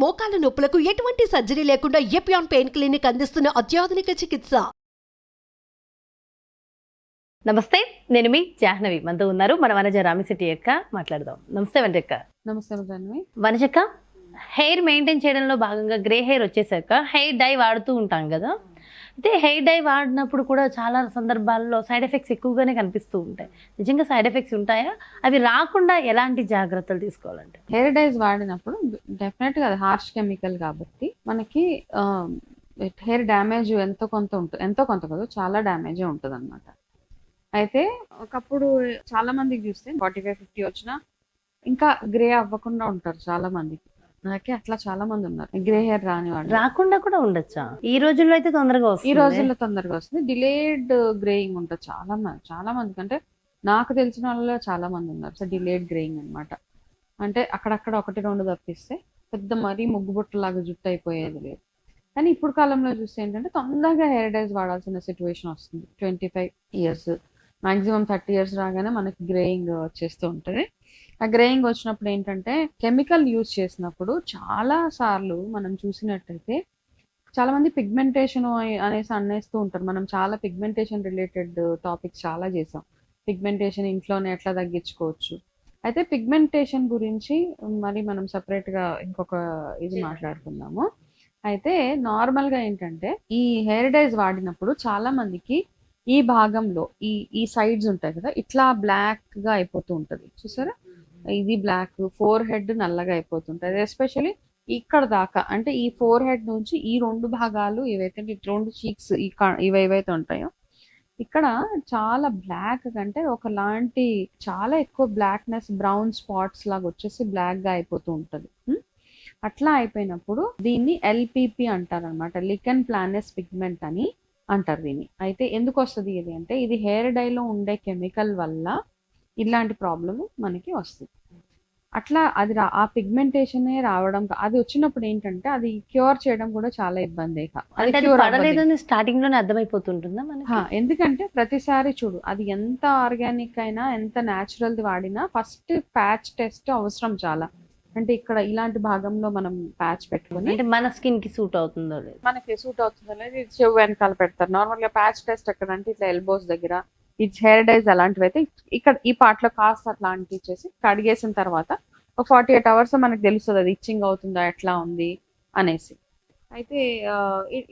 మోకాల నొప్పులకు ఎటువంటి సర్జరీ లేకుండా ఎపియాన్ పెయిన్ క్లినిక్ అందిస్తున్న అత్యాధునిక చికిత్స. నమస్తే, నేను మీ జాహ్నవి. మనతో ఉన్నారు మన వనజ రామిశెట్టి అక్క. మాట్లాడదాం. నమస్తే వనజక్క. నమస్తే జాహ్నవి. వనజక్క, హెయిర్ మెయింటైన్ చేయడంలో భాగంగా గ్రే హెయిర్ వచ్చేసాక హెయిర్ డై వాడుతూ ఉంటాం కదా. అయితే హెయిర్ డై వాడినప్పుడు కూడా చాలా సందర్భాల్లో సైడ్ ఎఫెక్ట్స్ ఎక్కువగానే కనిపిస్తూ ఉంటాయి. నిజంగా సైడ్ ఎఫెక్ట్స్ ఉంటాయా? అవి రాకుండా ఎలాంటి జాగ్రత్తలు తీసుకోవాలంటే? హెయిర్ డైస్ వాడినప్పుడు డెఫినెట్గా అది హార్ష్ కెమికల్ కాబట్టి మనకి హెయిర్ డ్యామేజ్ ఎంతో కొంత ఉంటుంది. ఎంతో కొంత కాదు, చాలా డ్యామేజే ఉంటుంది అనమాట. అయితే ఒకప్పుడు చాలా మందికి చూస్తే 45-50 వచ్చినా ఇంకా గ్రే అవ్వకుండా ఉంటారు చాలా మందికి. నాకే అట్లా చాలా మంది ఉన్నారు గ్రే హెయిర్ రాని వాళ్ళు. రాకుండా కూడా ఉండొచ్చా? ఈ రోజుల్లో అయితే తొందరగా వస్తుంది. ఈ రోజుల్లో తొందరగా వస్తుంది. డిలేడ్ గ్రేయింగ్ ఉంటుంది చాలా మందికి. అంటే నాకు తెలిసిన వాళ్ళలో చాలా మంది ఉన్నారు. సో డిలేడ్ గ్రేయింగ్ అనమాట. అంటే అక్కడక్కడ 1-2 తప్పిస్తే పెద్ద మరీ ముగ్గుబుట్టలాగా జుట్టు అయిపోయేది లేదు. కానీ ఇప్పుడు కాలంలో చూస్తే ఏంటంటే తొందరగా హెయిర్ డైస్ వాడాల్సిన సిచ్యువేషన్ వస్తుంది. 25 ఇయర్స్ మాక్సిమం 30 ఇయర్స్ రాగానే మనకి గ్రేయింగ్ వచ్చేస్తూ ఉంటుంది. ఆ గ్రేయింగ్ వచ్చినప్పుడు ఏంటంటే కెమికల్ యూజ్ చేసినప్పుడు చాలా సార్లు మనం చూసినట్టయితే చాలా మంది పిగ్మెంటేషన్ అనేసి అనేస్తూ ఉంటారు. మనం చాలా పిగ్మెంటేషన్ రిలేటెడ్ టాపిక్స్ చాలా చేసాం. పిగ్మెంటేషన్ ఇంట్లోనే ఎట్లా తగ్గించుకోవచ్చు. అయితే పిగ్మెంటేషన్ గురించి మరి మనం సపరేట్గా ఇంకొక ఇది మాట్లాడుకుందాము. అయితే నార్మల్గా ఏంటంటే ఈ హెయిర్ డైస్ వాడినప్పుడు చాలా మందికి ఈ భాగంలో ఈ సైడ్స్ ఉంటాయి కదా, ఇట్లా బ్లాక్ గా అయిపోతూ ఉంటది. చూసారా, ఇది బ్లాక్, ఫోర్ హెడ్ నల్లగా అయిపోతుంటది. ఎస్పెషల్లీ ఇక్కడ దాకా, అంటే ఈ ఫోర్ హెడ్ నుంచి ఈ 2 భాగాలు ఏవైతే 2 చీక్స్ ఇవైతే ఉంటాయో ఇక్కడ చాలా బ్లాక్ కంటే ఒకలాంటి చాలా ఎక్కువ బ్లాక్నెస్, బ్రౌన్ స్పాట్స్ లాగా వచ్చేసి బ్లాక్ గా అయిపోతూ ఉంటది. అట్లా అయిపోయినప్పుడు దీన్ని ఎల్పిపి అంటారు అనమాట. లికెన్ ప్లానస్ పిగ్మెంట్ అని అంటారు దీన్ని. అయితే ఎందుకు వస్తుంది ఇది అంటే ఇది హెయిర్ డైలో ఉండే కెమికల్ వల్ల ఇలాంటి ప్రాబ్లమ్ మనకి వస్తుంది. అట్లా అది ఆ పిగ్మెంటేషనే రావడం, అది వచ్చినప్పుడు ఏంటంటే అది క్యూర్ చేయడం కూడా చాలా ఇబ్బంది. స్టార్టింగ్ లోనే అర్థమైపోతుంటుందా మనకి? ఎందుకంటే ప్రతిసారి చూడు, అది ఎంత ఆర్గానిక్ అయినా ఎంత న్యాచురల్ వాడినా ఫస్ట్ ప్యాచ్ టెస్ట్ అవసరం చాలా. అంటే ఇక్కడ ఇలాంటి భాగంలో మనం ప్యాచ్ పెట్టుకుని అంటే మన స్కిన్ కి సూట్ అవుతుందో లేదు, మనకి సూట్ అవుతుందో లేదు చెవు వెనకాల పెడతారు. నార్మల్ గా ప్యాచ్ టెస్ట్ ఎక్కడ అంటే ఇట్లా ఎల్బోస్ దగ్గర. ఈ హెయిర్ డైస్ అలాంటివి అయితే ఇక్కడ ఈ పార్ట్ లో కాస్త అట్లా ఇచ్చేసి కడిగేసిన తర్వాత ఒక 48 అవర్స్ మనకు తెలుస్తుంది అది ఇచ్చింగ్ అవుతుందా ఎట్లా ఉంది అనేసి. అయితే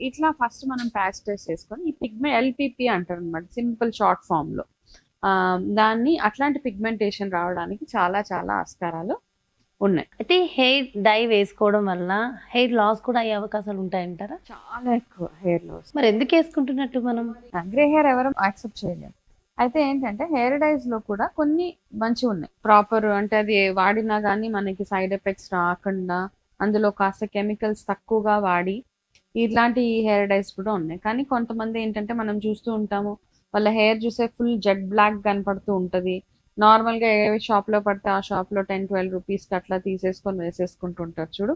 ఇట్లా ఫస్ట్ మనం ప్యాచ్ టెస్ట్ చేసుకొని ఈ పిగ్మెంట్ ఎల్పిపి అంటారు అనమాట, సింపుల్ షార్ట్ ఫామ్ లో. దాన్ని అట్లాంటి పిగ్మెంటేషన్ రావడానికి చాలా చాలా ఆస్కారాలు ఉన్నాయి. అయితే హెయిర్ డై వేసుకోవడం వల్ల హెయిర్ లాస్ కూడా అయ్యే అవకాశాలు ఉంటాయంటారా? చాలా ఎక్కువ హెయిర్ లాస్. మరి ఎందుకు వేసుకుంటున్నట్టు మనం? గ్రే హెయిర్ ఎవరు యాక్సెప్ట్ చేయలేము. అయితే ఏంటంటే హెయిర్ డైస్ లో కూడా కొన్ని మంచి ఉన్నాయి ప్రాపర్, అంటే అది వాడినా కానీ మనకి సైడ్ ఎఫెక్ట్స్ రాకుండా అందులో కాస్త కెమికల్స్ తక్కువగా వాడి ఇట్లాంటి హెయిర్ డైస్ కూడా ఉన్నాయి. కానీ కొంతమంది ఏంటంటే మనం చూస్తూ ఉంటాము, వాళ్ళ హెయిర్ చూసే ఫుల్ జెడ్ బ్లాక్ కనపడుతూ ఉంటది. నార్మల్ గా ఏ షాప్ లో పడితే ఆ షాప్ లో 10-12 రూపీస్కి అట్లా తీసేసుకొని వేసేసుకుంటుంటారు చూడు.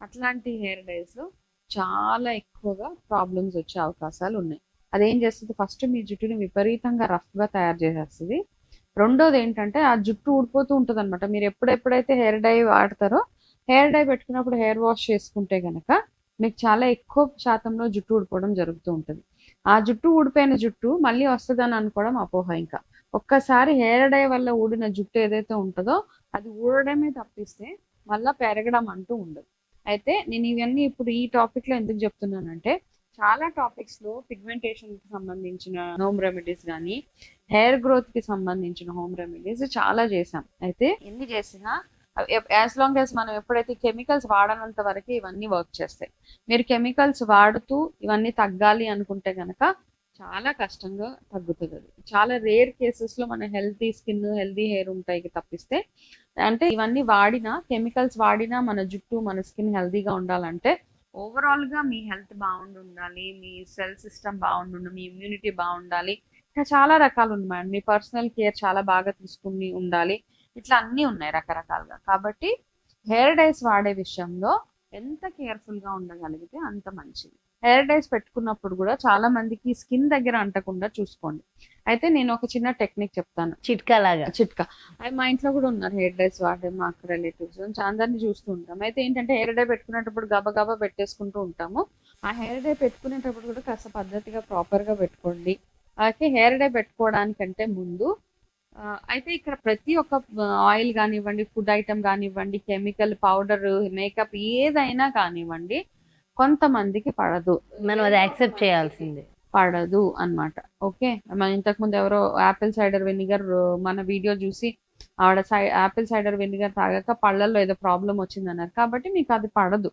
అట్లాంటి హెయిర్ డైస్ లో చాలా ఎక్కువగా ప్రాబ్లమ్స్ వచ్చే అవకాశాలు ఉన్నాయి. అదేం చేస్తుంది, ఫస్ట్ మీ జుట్టుని విపరీతంగా రఫ్ గా తయారు చేసేస్తుంది. రెండోది ఏంటంటే ఆ జుట్టు ఊడిపోతూ ఉంటుంది అనమాట. మీరు ఎప్పుడైతే హెయిర్ డై వాడతారో, హెయిర్ డై పెట్టుకున్నప్పుడు హెయిర్ వాష్ చేసుకుంటే గనక మీకు చాలా ఎక్కువ శాతంలో జుట్టు ఊడిపోవడం జరుగుతూ ఉంటుంది. ఆ జుట్టు ఊడిపోయిన జుట్టు మళ్ళీ వస్తుందని అనుకోవడం అపోహ. ఇంకా ఒక్కసారి హెయిర్ డై వల్ల ఊడిన జుట్టు ఏదైతే ఉంటుందో అది ఊడడమే తప్పిస్తే మళ్ళీ పెరగడం అంటూ ఉండదు. అయితే నేను ఇవన్నీ ఇప్పుడు ఈ టాపిక్ లో ఎందుకు చెప్తున్నానంటే చాలా టాపిక్స్ లో పిగ్మెంటేషన్ కి సంబంధించిన హోమ్ రెమెడీస్ కానీ హెయిర్ గ్రోత్ కి సంబంధించిన హోమ్ రెమెడీస్ చాలా చేసాం. అయితే ఎన్ని చేసినా యాజ్ లాంగ్ యాజ్ మనం ఎప్పుడైతే కెమికల్స్ వాడనంత వరకు ఇవన్నీ వర్క్ చేస్తాయి. మీరు కెమికల్స్ వాడుతూ ఇవన్నీ తగ్గాలి అనుకుంటే కనుక చాలా కష్టంగా తగ్గుతుంది. అది చాలా రేర్ కేసెస్ లో మన హెల్తీ స్కిన్, హెల్తీ హెయిర్ ఉంటాయి తప్పిస్తే, అంటే ఇవన్నీ వాడినా, కెమికల్స్ వాడినా మన జుట్టు, మన స్కిన్ హెల్తీగా ఉండాలంటే ఓవరాల్ గా మీ హెల్త్ బాగుండాలి, మీ సెల్ సిస్టమ్ బాగుండాలి, మీ ఇమ్యూనిటీ బాగుండాలి. ఇంకా చాలా రకాలు ఉన్నాయి. మీ పర్సనల్ కేర్ చాలా బాగా తీసుకుని ఉండాలి. ఇట్లా అన్నీ ఉన్నాయి రకరకాలుగా. కాబట్టి హెయిర్ డైస్ వాడే విషయంలో ఎంత కేర్ఫుల్ గా ఉండగలిగితే అంత మంచిది. హెయిర్ డైస్ పెట్టుకున్నప్పుడు కూడా చాలా మందికి స్కిన్ దగ్గర అంటకుండా చూసుకోండి. అయితే నేను ఒక చిన్న టెక్నిక్ చెప్తాను, చిట్కా లాగా. చిట్కా. అది మా ఇంట్లో కూడా ఉన్నారు హెయిర్ డైస్ వాడే మా అక్క రిలేటివ్స్, అందరినీ చూస్తూ ఉంటాం. అయితే ఏంటంటే హెయిర్ డై పెట్టుకునేటప్పుడు గబగబా పెట్టేసుకుంటూ ఉంటాము. ఆ హెయిర్ డై పెట్టుకునేటప్పుడు కూడా కాస్త పద్ధతిగా ప్రాపర్గా పెట్టుకోండి. అయితే హెయిర్ డై పెట్టుకోవడానికంటే ముందు అయితే ఇక్కడ ప్రతి ఒక్క ఆయిల్ కానివ్వండి, ఫుడ్ ఐటమ్ కానివ్వండి, కెమికల్ పౌడర్, మేకప్ ఏదైనా కానివ్వండి కొంతమందికి పడదు. మనం అది యాక్సెప్ట్ చేయాల్సిందే. పడదు అన్నమాట. ఓకే, మన ఇంతకు ముందు ఎవరో యాపిల్ సైడర్ వెనిగర్ మన వీడియో చూసి ఆవిడ యాపిల్ సైడర్ వెనిగర్ తాగాక పళ్ళల్లో ఏదో ప్రాబ్లం వచ్చింది అన్నారు, కాబట్టి మీకు అది పడదు.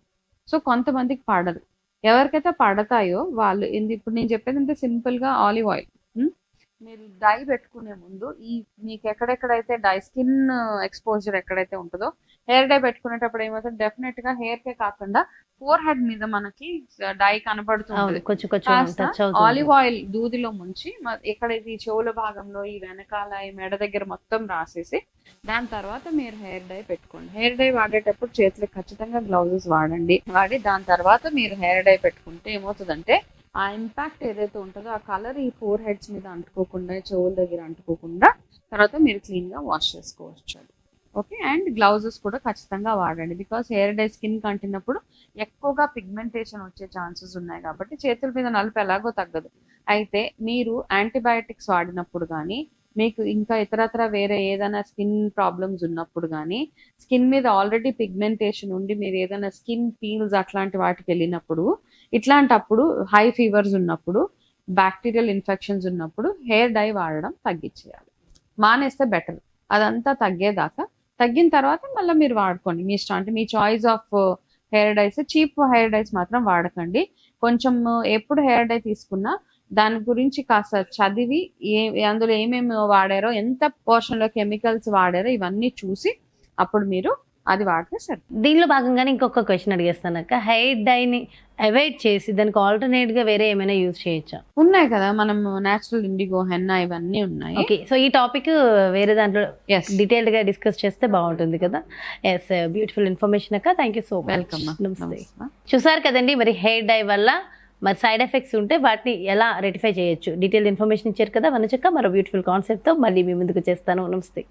సో కొంతమందికి పడదు. ఎవరికైతే పడతాయో వాళ్ళు ఇప్పుడు నేను చెప్పేది అంటే సింపుల్ గా ఆలివ్ ఆయిల్ మీరు డై పెట్టుకునే ముందు మీకు ఎక్కడెక్కడైతే డై స్కిన్ ఎక్స్పోజర్ ఎక్కడైతే ఉంటుందో హెయిర్ డై పెట్టుకునేటప్పుడు ఏమవుతుంది, డెఫినెట్ గా హెయిర్ కే కాకుండా ఫోర్ హెడ్ మీద మనకి డై కనబడుతుంది. ఆలివ్ ఆయిల్ దూదిలో ముంచి ఎక్కడైతే ఈ చెవుల భాగంలో, ఈ వెనకాల, ఈ మెడ దగ్గర మొత్తం రాసేసి దాని తర్వాత మీరు హెయిర్ డై పెట్టుకోండి. హెయిర్ డై వాడేటప్పుడు చేతులకు ఖచ్చితంగా గ్లౌజెస్ వాడి దాని తర్వాత మీరు హెయిర్ డై పెట్టుకుంటే ఏమవుతుందంటే ఆ ఇంపాక్ట్ ఏదైతే ఉంటుందో ఆ కలర్ ఈ ఫోర్ హెడ్స్ మీద అంటుకోకుండా, చెవుల దగ్గర అంటుకోకుండా తర్వాత మీరు క్లీన్ గా వాష్ చేసుకోవచ్చు. ఓకే, అండ్ గ్లౌజెస్ కూడా ఖచ్చితంగా వాడండి. బికాస్ హెయిర్ డై స్కిన్ కంటినప్పుడు ఎక్కువగా పిగ్మెంటేషన్ వచ్చే ఛాన్సెస్ ఉన్నాయి కాబట్టి చేతుల మీద నలుపు ఎలాగో తగ్గదు. అయితే మీరు యాంటీబయాటిక్స్ వాడినప్పుడు కానీ, మీకు ఇంకా ఇతరత్ర వేరే ఏదైనా స్కిన్ ప్రాబ్లమ్స్ ఉన్నప్పుడు కానీ, స్కిన్ మీద ఆల్రెడీ పిగ్మెంటేషన్ ఉండి మీరు ఏదైనా స్కిన్ పీల్స్ అట్లాంటి వాటికి వెళ్ళినప్పుడు, ఇట్లాంటప్పుడు హై ఫీవర్స్ ఉన్నప్పుడు, బ్యాక్టీరియల్ ఇన్ఫెక్షన్స్ ఉన్నప్పుడు హెయిర్ డై వాడడం తగ్గించేయాలి. మానేస్తే బెటర్. అదంతా తగ్గేదాకా, తగ్గిన తర్వాత మళ్ళీ మీరు వాడుకోండి మీ ఇష్టం. అంటే మీ choice of hair dyes. Cheap hair dyes మాత్రం వాడకండి. కొంచెం ఎప్పుడు హెయిర్ డై తీసుకున్నా దాని గురించి కాస్త చదివి అందులో ఏమేమి వాడారో, ఎంత పోర్షన్ లో కెమికల్స్ వాడారో ఇవన్నీ చూసి అప్పుడు మీరు అది వాడితే సరే. దీనిలో భాగంగానే ఇంకొక క్వశ్చన్ అడిగేస్తాను అక్క, హెయిర్ డైని అవాయిడ్ చేసి దానికి ఆల్టర్నేట్ గా వేరే ఏమైనా యూజ్ చేయొచ్చా? ఉన్నాయి కదా, మనం నేచురల్ ఇండిగో, హెన్నా ఇవన్నీ ఉన్నాయి. ఓకే, సో ఈ టాపిక్ వేరే దాంట్లో డీటెయిల్డ్ గా డిస్కస్ చేస్తే బాగుంటుంది కదా. ఎస్, బ్యూటిఫుల్ ఇన్ఫర్మేషన్ అక్క, thank you so much. Welcome. నమస్తే. చూసారు కదండి, మరి హెయిర్ డై వల్ల మరి సైడ్ ఎఫెక్ట్స్ ఉంటే వాటిని ఎలా రెటిఫై చేయొచ్చు, డీటెయిల్డ్ ఇన్ఫర్మేషన్ ఇచ్చారు కదా వనచక్క. మరో బ్యూటిఫుల్ కాన్సెప్ట్తో మళ్ళీ మీ ముందుకు చేస్తాను. నమస్తే.